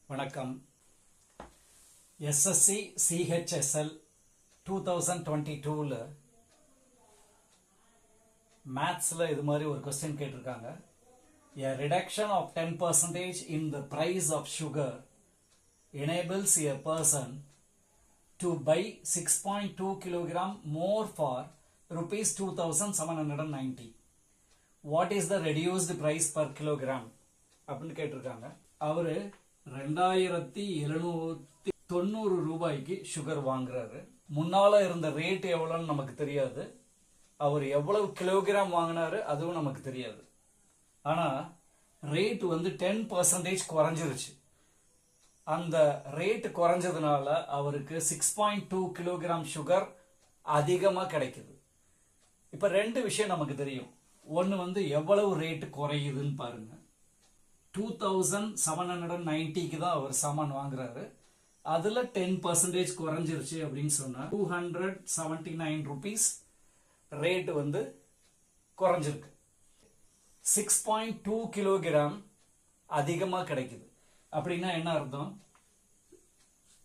வணக்கம். SSC CHSL 2022ல மேத்ஸ்ல இது மாதிரி ஒரு கொஸ்டின் கேட்டிருக்காங்க. A reduction of 10% in the price of sugar enables a person to buy 6.2 kilogram more for rupees 2790. What is the reduced price per kilogram? அப்படின்னு கேட்டிருக்காங்க. அவரு 2790 ரூபாய்க்கு சுகர் வாங்குறாரு. முன்னால இருந்த ரேட் எவ்வளவுன்னு நமக்கு தெரியாது. அவர் எவ்வளவு கிலோகிராம் வாங்கினாரு அதுவும் நமக்கு தெரியாது. ஆனா ரேட் 10% குறைஞ்சிருச்சு. அந்த ரேட் குறைஞ்சதுனால அவருக்கு 6.2 கிலோகிராம் சுகர் அதிகமா கிடைக்குது. இப்ப ரெண்டு விஷயம் நமக்கு தெரியும். ஒன்னு எவ்வளவு ரேட் குறையுதுன்னு பாருங்க. 2790க்கு தான் அவர் சாமான் வாங்குறாரு. அதுல 10% குறைஞ்சிருச்சு அப்படின்னு சொன்னா 279 rupees ரேட் குறைஞ்சிருக்கு. 6.2 கிலோகிராம் அதிகமா கிடைக்குது. அப்படின்னா என்ன அர்த்தம்?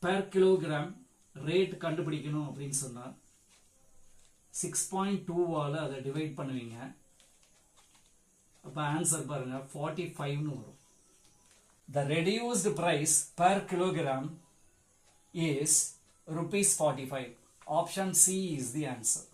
பெர் கிலோகிராம் ரேட் கண்டுபிடிக்கணும் அப்படின்னு சொன்னா 6.2வால அதை டிவைட் பண்ணுவீங்க. அப்ப ஆன்சர் பாருங்க 45ன்னு வரும். The reduced price per kilogram is rupees 45. Option C is the answer.